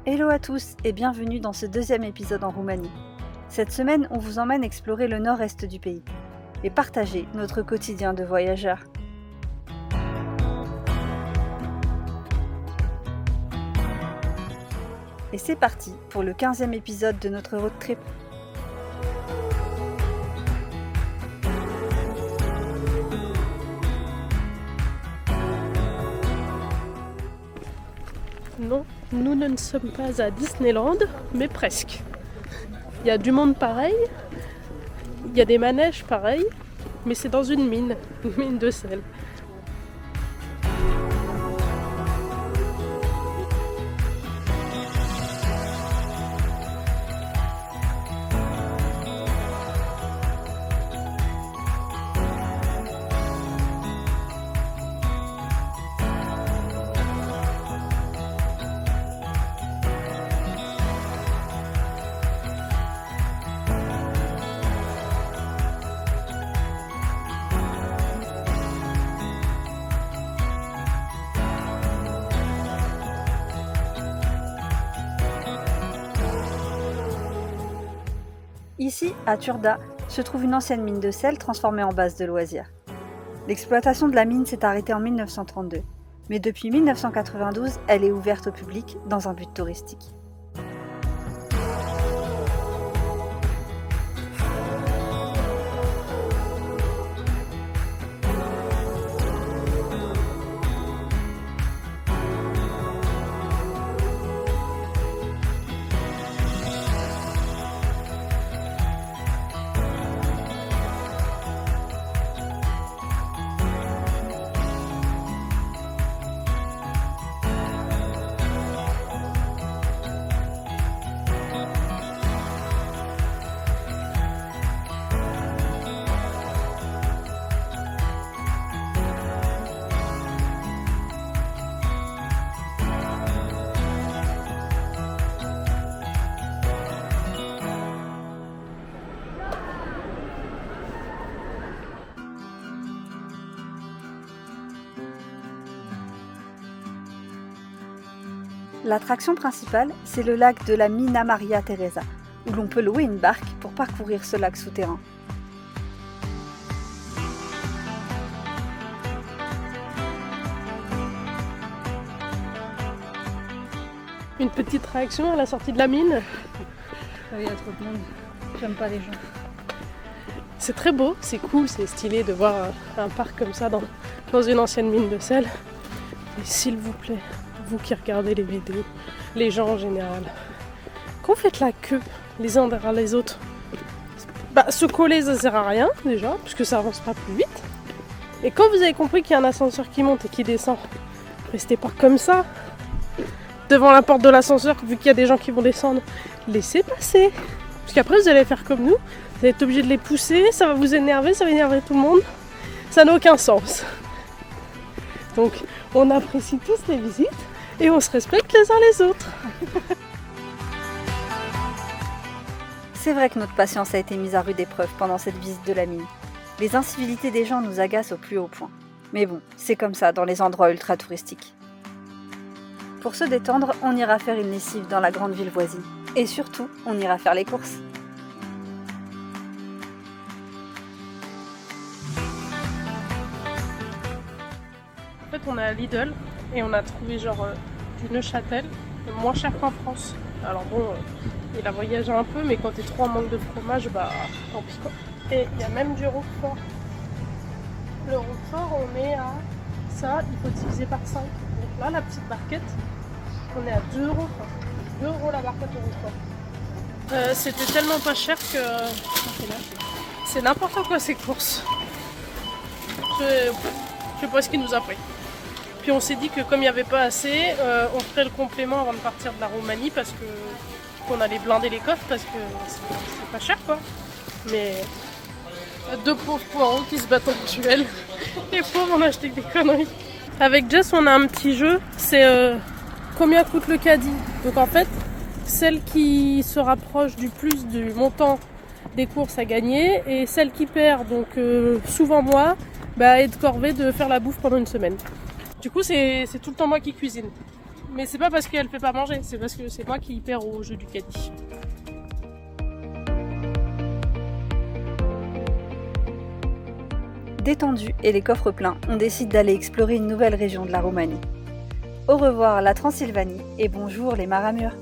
Hello à tous et bienvenue dans ce deuxième épisode en Roumanie. Cette semaine, on vous emmène explorer le nord-est du pays et partager notre quotidien de voyageurs. Et c'est parti pour le 15e épisode de notre road trip. Non, nous ne sommes pas à Disneyland, mais presque. Il y a du monde pareil, il y a des manèges pareils, mais c'est dans une mine de sel. Ici, à Turda, se trouve une ancienne mine de sel transformée en base de loisirs. L'exploitation de la mine s'est arrêtée en 1932, mais depuis 1992, elle est ouverte au public dans un but touristique. L'attraction principale, c'est le lac de la Mina Maria Teresa, où l'on peut louer une barque pour parcourir ce lac souterrain. Une petite réaction à la sortie de la mine. Il y a trop de monde, j'aime pas les gens. C'est très beau, c'est cool, c'est stylé de voir un parc comme ça dans une ancienne mine de sel. Et s'il vous plaît, vous qui regardez les vidéos, les gens en général, quand vous faites la queue les uns derrière les autres, se coller ça sert à rien déjà, puisque ça avance pas plus vite. Et quand vous avez compris qu'il y a un ascenseur qui monte et qui descend, restez pas comme ça devant la porte de l'ascenseur, vu qu'il y a des gens qui vont descendre, laissez passer. Parce qu'après vous allez faire comme nous, vous allez être obligé de les pousser, ça va vous énerver, ça va énerver tout le monde. Ça n'a aucun sens. Donc on apprécie tous les visites et on se respecte les uns les autres. C'est vrai que notre patience a été mise à rude épreuve pendant cette visite de la mine. Les incivilités des gens nous agacent au plus haut point. Mais bon, c'est comme ça dans les endroits ultra touristiques. Pour se détendre, on ira faire une lessive dans la grande ville voisine. Et surtout, on ira faire les courses. En fait, on est à Lidl et on a trouvé du Neuchâtel moins cher qu'en France. Alors bon, il a voyagé un peu, mais quand t'es trop en manque de fromage, tant pis quoi. Et il y a même du Roquefort. Le Roquefort, on est à ça, il faut diviser par 5. Donc là, la petite barquette, on est à 2 €. 2 € la barquette au Roquefort. C'était tellement pas cher que c'est n'importe quoi ces courses. Je sais pas ce qu'il nous a pris. Puis on s'est dit que comme il n'y avait pas assez, on ferait le complément avant de partir de la Roumanie parce qu'on allait blinder les coffres parce que c'est pas cher quoi. Mais deux pauvres poireaux qui se battent en duel. Les pauvres, on a acheté des conneries. Avec Jess, on a un petit jeu, c'est combien coûte le caddie. Donc en fait, celle qui se rapproche du plus du montant des courses à gagner et celle qui perd, donc souvent moi, est de corvée de faire la bouffe pendant une semaine. Du coup, c'est tout le temps moi qui cuisine. Mais c'est pas parce qu'elle fait pas manger, c'est parce que c'est moi qui y perds au jeu du caddie. Détendus et les coffres pleins, on décide d'aller explorer une nouvelle région de la Roumanie. Au revoir la Transylvanie et bonjour les Maramures.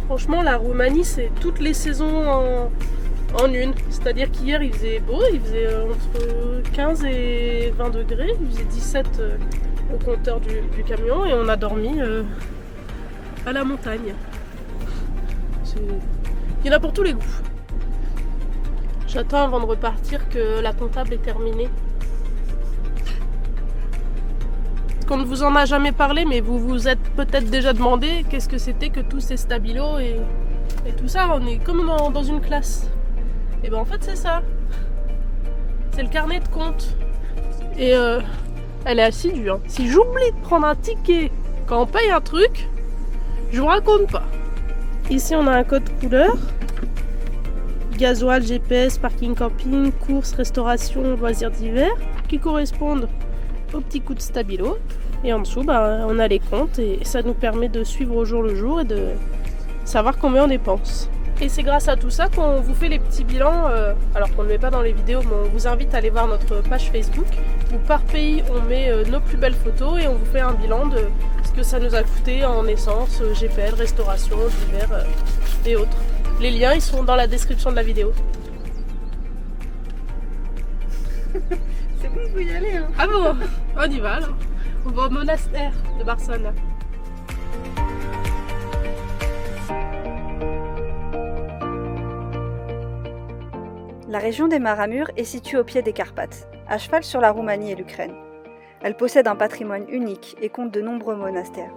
Franchement, la Roumanie, c'est toutes les saisons en une. C'est-à-dire qu'hier, il faisait beau, il faisait entre 15 et 20 degrés. Il faisait 17 au compteur du camion et on a dormi à la montagne. Il y en a pour tous les goûts. J'attends avant de repartir que la comptable est terminée. On ne vous en a jamais parlé, mais vous vous êtes peut-être déjà demandé qu'est-ce que c'était que tous ces stabilos et tout ça. On est comme dans une classe. Et ben en fait c'est ça. C'est le carnet de compte. Et elle est assidue. Hein. Si j'oublie de prendre un ticket quand on paye un truc, je vous raconte pas. Ici on a un code couleur. Gasoil, GPS, parking camping, courses, restauration, loisirs d'hiver, qui correspondent au petit coup de stabilo. Et en dessous, on a les comptes et ça nous permet de suivre au jour le jour et de savoir combien on dépense. Et c'est grâce à tout ça qu'on vous fait les petits bilans, alors qu'on ne le met pas dans les vidéos, mais on vous invite à aller voir notre page Facebook où par pays on met nos plus belles photos et on vous fait un bilan de ce que ça nous a coûté en essence, GPL, restauration, d'hiver et autres. Les liens ils sont dans la description de la vidéo. C'est bon, il faut y aller. Hein. Ah bon, on y va alors. On va au monastère de Barcelone. La région des Maramures est située au pied des Carpates, à cheval sur la Roumanie et l'Ukraine. Elle possède un patrimoine unique et compte de nombreux monastères.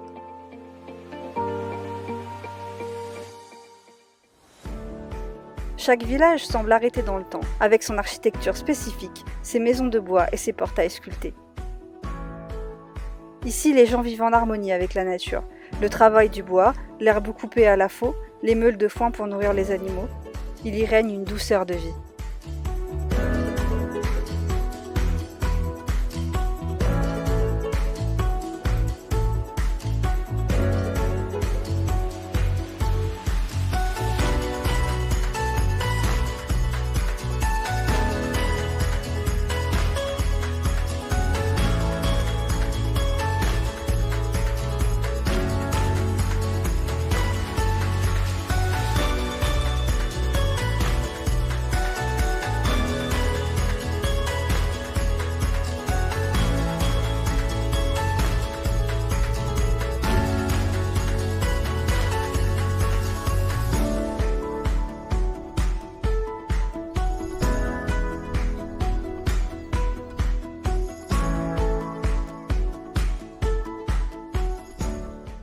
Chaque village semble arrêté dans le temps, avec son architecture spécifique, ses maisons de bois et ses portails sculptés. Ici, les gens vivent en harmonie avec la nature. Le travail du bois, l'herbe coupée à la faux, les meules de foin pour nourrir les animaux. Il y règne une douceur de vie.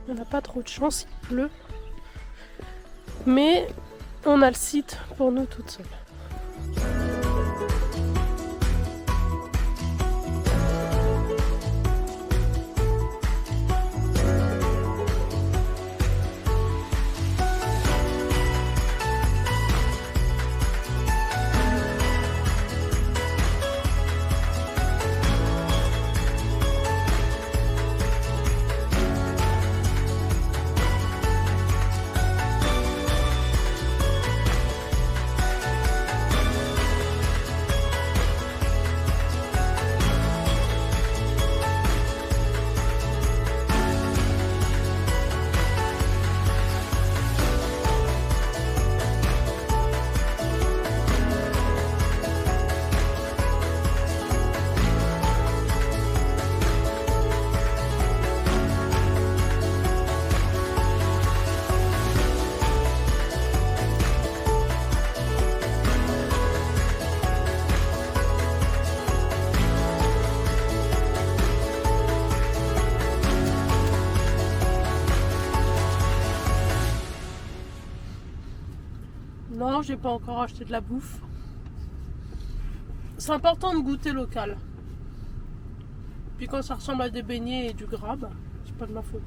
On n'a pas trop de chance, il pleut. Mais on a le site pour nous toutes seules. Non, j'ai pas encore acheté de la bouffe. C'est important de goûter local. Puis quand ça ressemble à des beignets et du gras, bah, c'est pas de ma faute.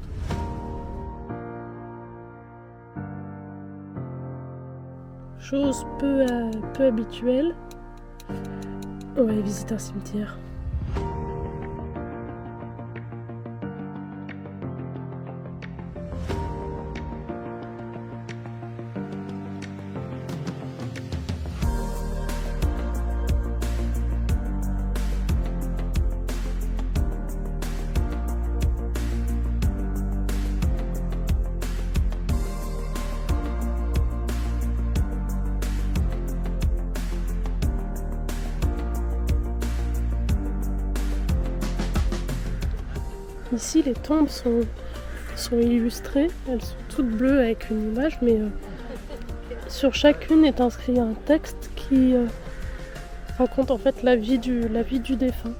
Chose peu habituelle, on va aller visiter un cimetière. Ici, les tombes sont illustrées, elles sont toutes bleues avec une image, mais sur chacune est inscrit un texte qui raconte en fait la vie du défunt.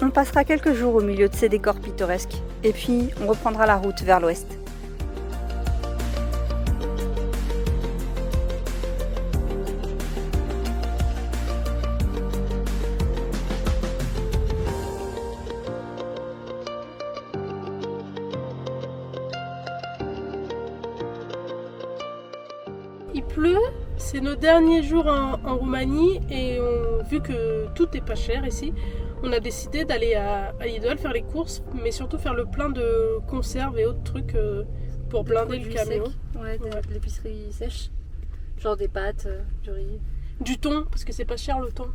On passera quelques jours au milieu de ces décors pittoresques, et puis on reprendra la route vers l'ouest. Il pleut, c'est nos derniers jours en Roumanie et vu que tout est pas cher ici, on a décidé d'aller à Lidl faire les courses, mais surtout faire le plein de conserves et autres trucs pour blinder le camion. Ouais, de l'épicerie sèche, genre des pâtes, du riz. Du thon, parce que c'est pas cher le thon.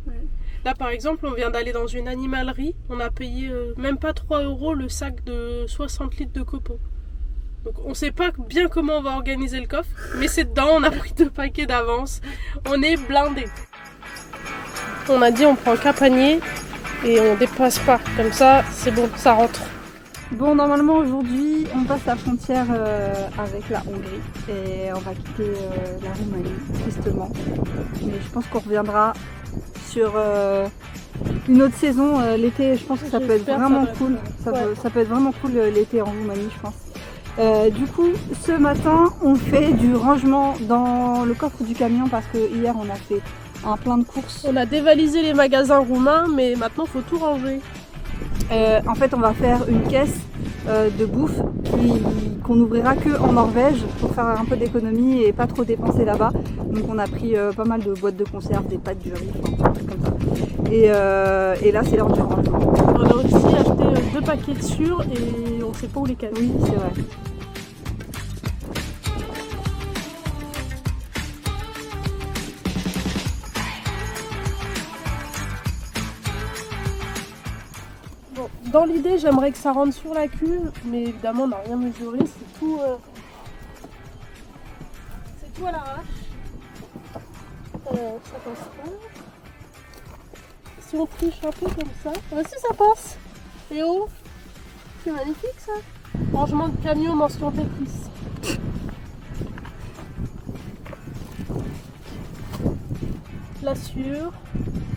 Ouais. Là par exemple, on vient d'aller dans une animalerie, on a payé même pas 3 € le sac de 60 litres de copeaux. Donc on sait pas bien comment on va organiser le coffre, mais c'est dedans, on a pris 2 paquets d'avance, on est blindés. On a dit on prend qu'un panier et on dépasse pas, comme ça c'est bon, ça rentre. Bon, normalement aujourd'hui on passe la frontière avec la Hongrie et on va quitter la Roumanie, tristement. Mais je pense qu'on reviendra sur une autre saison l'été. Je pense que ça peut être vraiment cool. Ça peut être vraiment cool l'été en Roumanie, je pense. Du coup, ce matin, on fait du rangement dans le coffre du camion parce que hier on a fait un plein de courses. On a dévalisé les magasins roumains, mais maintenant il faut tout ranger. En fait, on va faire une caisse de bouffe qu'on n'ouvrira que en Norvège pour faire un peu d'économie et pas trop dépenser là-bas. Donc on a pris pas mal de boîtes de conserve, des pâtes, du riz, enfin, des trucs comme ça. Et là, c'est l'heure du rangement. On a aussi acheté 2 paquets de sûrs et on sait pas où les caler. Oui, c'est vrai. Bon, dans l'idée, j'aimerais que ça rentre sur la cuve, mais évidemment, on n'a rien mesuré, c'est tout à l'arrache. Ça passe pas. Si on triche un peu comme ça, si ça passe. Et oh, c'est magnifique ça. Rangement de camion, mention Tetris. La sueur.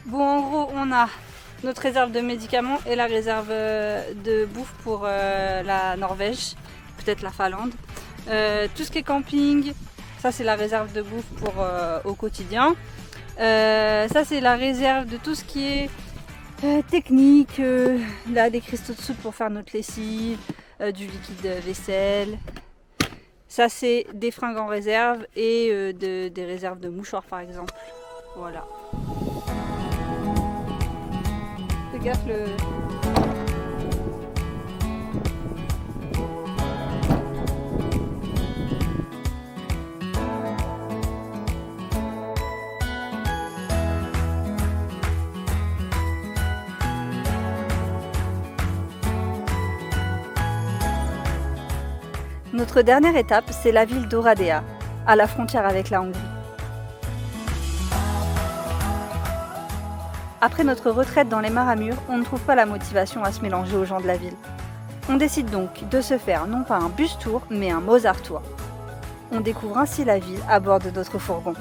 Bon, en gros, on a notre réserve de médicaments et la réserve de bouffe pour la Norvège, peut-être la Finlande. Tout ce qui est camping, ça c'est la réserve de bouffe pour au quotidien. Ça c'est la réserve de tout ce qui est technique, là des cristaux de soude pour faire notre lessive, du liquide vaisselle. Ça, c'est des fringues en réserve et des réserves de mouchoirs, par exemple. Voilà. Fais gaffe, Notre dernière étape, c'est la ville d'Oradea, à la frontière avec la Hongrie. Après notre retraite dans les Maramures, on ne trouve pas la motivation à se mélanger aux gens de la ville. On décide donc de se faire non pas un bus tour, mais un Mozart tour. On découvre ainsi la ville à bord de notre fourgon.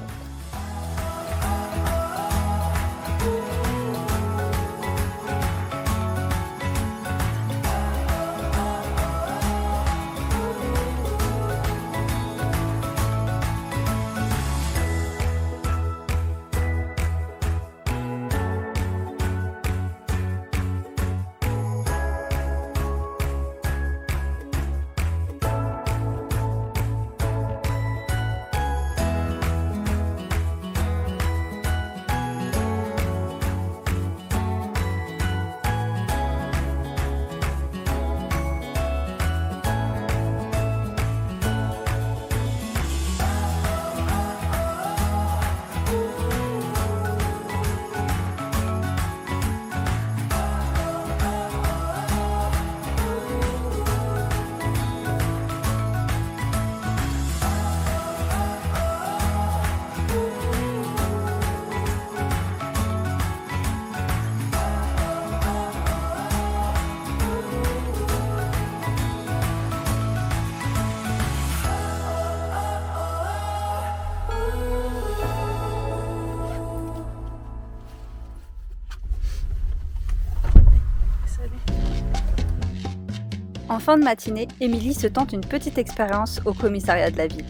En fin de matinée, Émilie se tente une petite expérience au commissariat de la ville.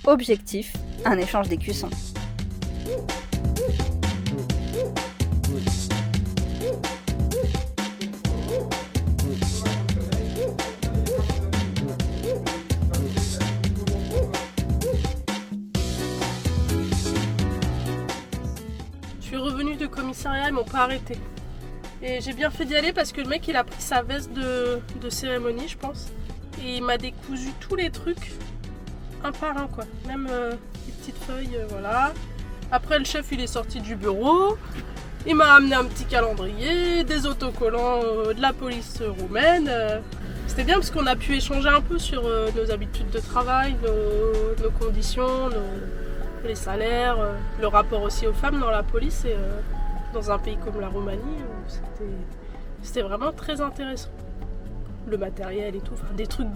Objectif, un échange d'écussons. Je suis revenue du commissariat, ils m'ont pas arrêté. Et j'ai bien fait d'y aller parce que le mec il a pris sa veste de cérémonie, je pense. Et il m'a décousu tous les trucs, un par un quoi. Même les petites feuilles, voilà. Après le chef il est sorti du bureau. Il m'a ramené un petit calendrier, des autocollants de la police roumaine. C'était bien parce qu'on a pu échanger un peu sur nos habitudes de travail, nos conditions, les salaires, le rapport aussi aux femmes dans la police. Et, dans un pays comme la Roumanie, c'était vraiment très intéressant. Le matériel et tout, enfin, des trucs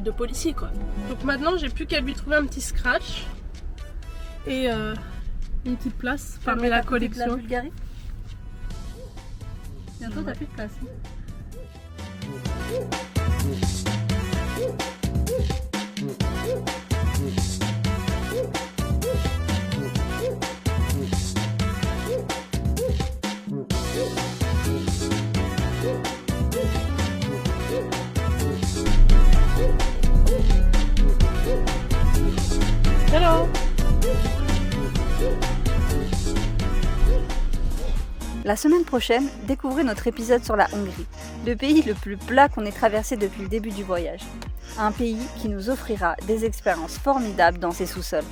de policier quoi. Donc maintenant j'ai plus qu'à lui trouver un petit scratch et une petite place parmi la collection. La Bulgarie. Bientôt t'as plus de place. Hello. La semaine prochaine, découvrez notre épisode sur la Hongrie, le pays le plus plat qu'on ait traversé depuis le début du voyage. Un pays qui nous offrira des expériences formidables dans ses sous-sols.